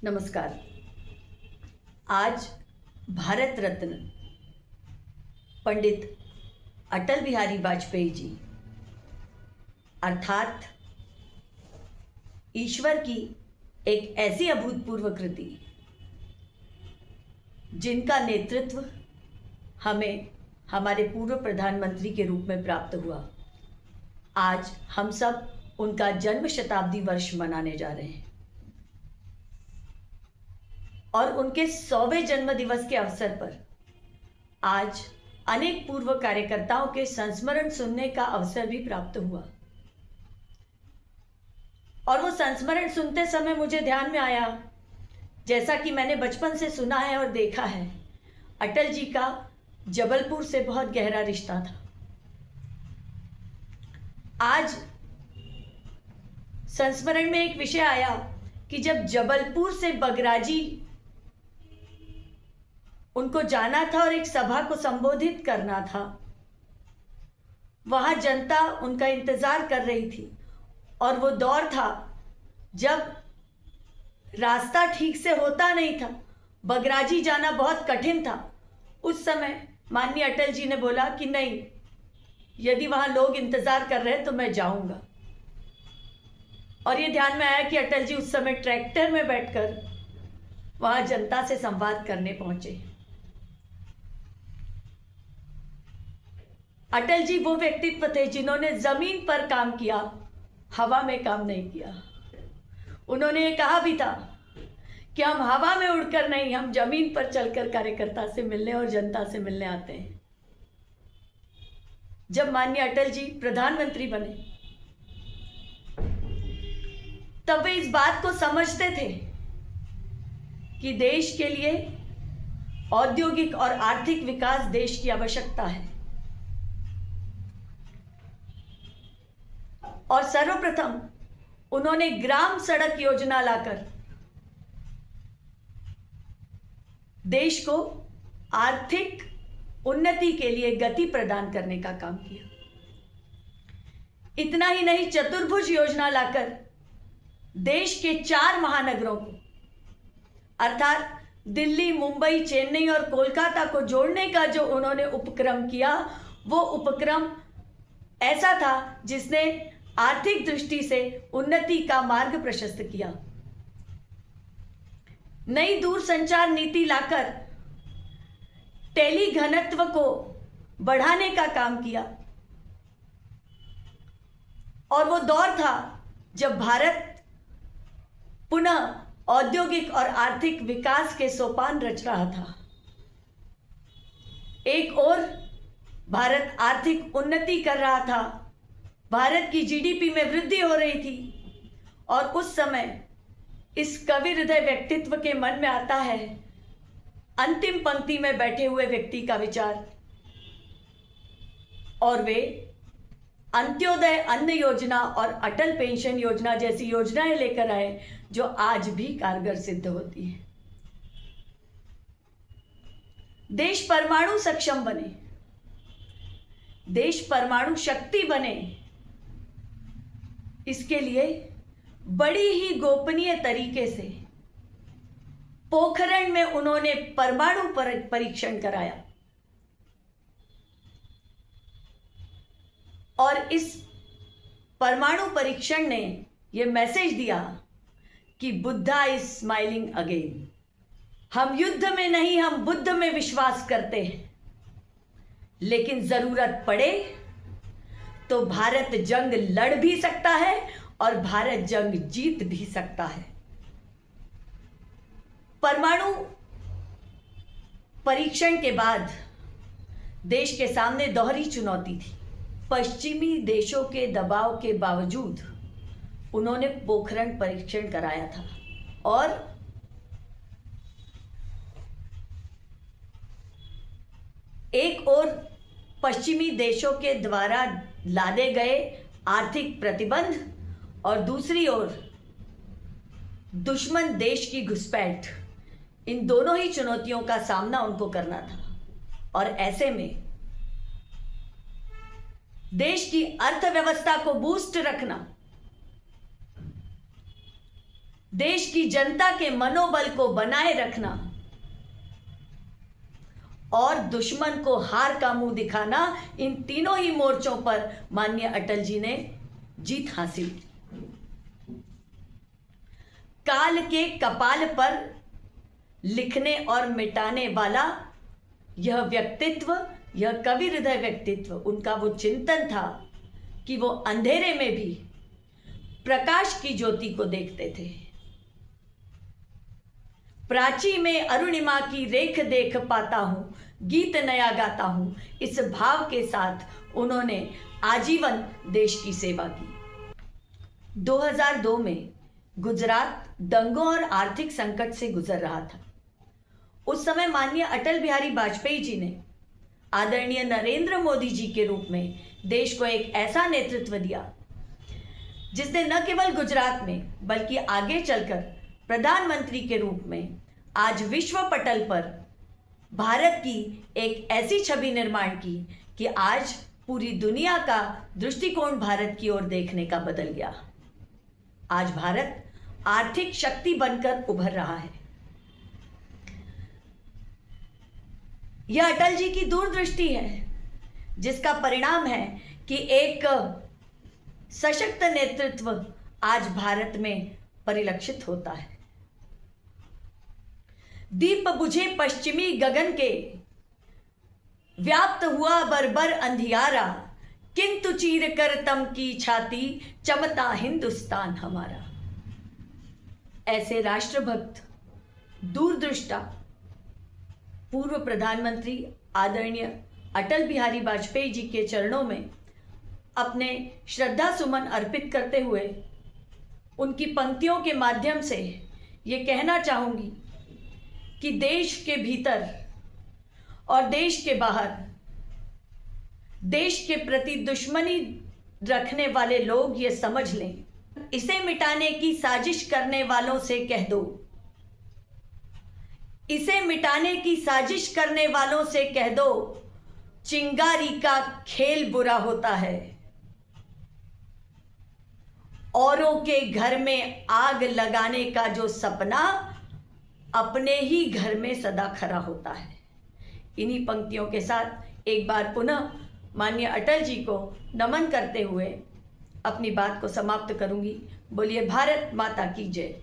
नमस्कार। आज भारत रत्न पंडित अटल बिहारी वाजपेयी जी अर्थात ईश्वर की एक ऐसी अभूतपूर्व कृति जिनका नेतृत्व हमें हमारे पूर्व प्रधानमंत्री के रूप में प्राप्त हुआ। आज हम सब उनका जन्म शताब्दी वर्ष मनाने जा रहे हैं और उनके 100वें जन्म दिवस के अवसर पर आज अनेक पूर्व कार्यकर्ताओं के संस्मरण सुनने का अवसर भी प्राप्त हुआ। और वो संस्मरण सुनते समय मुझे ध्यान में आया, जैसा कि मैंने बचपन से सुना है और देखा है, अटल जी का जबलपुर से बहुत गहरा रिश्ता था। आज संस्मरण में एक विषय आया कि जब जबलपुर से बगराजी उनको जाना था और एक सभा को संबोधित करना था, वहां जनता उनका इंतजार कर रही थी और वो दौर था जब रास्ता ठीक से होता नहीं था, बगराजी जाना बहुत कठिन था। उस समय माननीय अटल जी ने बोला कि नहीं, यदि वहां लोग इंतजार कर रहे हैं तो मैं जाऊंगा। और ये ध्यान में आया कि अटल जी उस समय ट्रैक्टर में बैठकर वहां जनता से संवाद करने पहुंचे। अटल जी वो व्यक्तित्व थे जिन्होंने जमीन पर काम किया, हवा में काम नहीं किया। उन्होंने ये कहा भी था कि हम हवा में उड़कर नहीं, हम जमीन पर चलकर कार्यकर्ता से मिलने और जनता से मिलने आते हैं। जब माननीय अटल जी प्रधानमंत्री बने तब वे इस बात को समझते थे कि देश के लिए औद्योगिक और आर्थिक विकास देश की आवश्यकता है। और सर्वप्रथम उन्होंने ग्राम सड़क योजना लाकर देश को आर्थिक उन्नति के लिए गति प्रदान करने का काम किया। इतना ही नहीं, चतुर्भुज योजना लाकर देश के 4 महानगरों को अर्थात दिल्ली, मुंबई, चेन्नई और कोलकाता को जोड़ने का जो उन्होंने उपक्रम किया, वो उपक्रम ऐसा था जिसने आर्थिक दृष्टि से उन्नति का मार्ग प्रशस्त किया। नई दूरसंचार नीति लाकर टेली घनत्व को बढ़ाने का काम किया। और वो दौर था जब भारत पुनः औद्योगिक और आर्थिक विकास के सोपान रच रहा था। एक ओर भारत आर्थिक उन्नति कर रहा था, भारत की जीडीपी में वृद्धि हो रही थी, और उस समय इस कवि हृदय व्यक्तित्व के मन में आता है अंतिम पंक्ति में बैठे हुए व्यक्ति का विचार, और वे अंत्योदय अन्न योजना और अटल पेंशन योजना जैसी योजनाएं लेकर आए जो आज भी कारगर सिद्ध होती हैं। देश परमाणु सक्षम बने, देश परमाणु शक्ति बने, इसके लिए बड़ी ही गोपनीय तरीके से पोखरण में उन्होंने परमाणु परीक्षण कराया। और इस परमाणु परीक्षण ने यह मैसेज दिया कि बुद्धा इज स्माइलिंग अगेन। हम युद्ध में नहीं, हम बुद्ध में विश्वास करते हैं, लेकिन जरूरत पड़े तो भारत जंग लड़ भी सकता है और भारत जंग जीत भी सकता है। परमाणु परीक्षण के बाद देश के सामने दोहरी चुनौती थी। पश्चिमी देशों के दबाव के बावजूद उन्होंने पोखरण परीक्षण कराया था और एक ओर पश्चिमी देशों के द्वारा लादे गए आर्थिक प्रतिबंध और दूसरी ओर दुश्मन देश की घुसपैठ, इन दोनों ही चुनौतियों का सामना उनको करना था। और ऐसे में देश की अर्थव्यवस्था को बूस्ट रखना, देश की जनता के मनोबल को बनाए रखना और दुश्मन को हार का मुंह दिखाना, इन तीनों ही मोर्चों पर माननीय अटल जी ने जीत हासिल की। काल के कपाल पर लिखने और मिटाने वाला यह व्यक्तित्व, यह कवि हृदय व्यक्तित्व, उनका वो चिंतन था कि वो अंधेरे में भी प्रकाश की ज्योति को देखते थे। प्राची में अरुणिमा की रेख देख पाता हूं, गीत नया गाता हूं, इस भाव के साथ उन्होंने आजीवन देश की सेवा की। 2002 में गुजरात दंगों और आर्थिक संकट से गुजर रहा था। उस समय माननीय अटल बिहारी वाजपेयी जी ने आदरणीय नरेंद्र मोदी जी के रूप में देश को एक ऐसा नेतृत्व दिया जिसने न केवल गुजरात में बल्कि आगे चलकर प्रधानमंत्री के रूप में आज विश्व पटल पर भारत की एक ऐसी छवि निर्माण की कि आज पूरी दुनिया का दृष्टिकोण भारत की ओर देखने का बदल गया। आज भारत आर्थिक शक्ति बनकर उभर रहा है। यह अटल जी की दूरदृष्टि है, जिसका परिणाम है कि एक सशक्त नेतृत्व आज भारत में परिलक्षित होता है। दीप बुझे पश्चिमी गगन के, व्याप्त हुआ बर्बर अंधियारा, किंतु चीर कर तम की छाती, चमता हिंदुस्तान हमारा। ऐसे राष्ट्रभक्त, दूरदृष्टा पूर्व प्रधानमंत्री आदरणीय अटल बिहारी वाजपेयी जी के चरणों में अपने श्रद्धा सुमन अर्पित करते हुए उनकी पंक्तियों के माध्यम से ये कहना चाहूँगी कि देश के भीतर और देश के बाहर देश के प्रति दुश्मनी रखने वाले लोग ये समझ लें, इसे मिटाने की साजिश करने वालों से कह दो, इसे मिटाने की साजिश करने वालों से कह दो, चिंगारी का खेल बुरा होता है। औरों के घर में आग लगाने का जो सपना अपने ही घर में सदा खरा होता है। इन्हीं पंक्तियों के साथ एक बार पुनः माननीय अटल जी को नमन करते हुए अपनी बात को समाप्त करूंगी। बोलिए भारत माता की जय।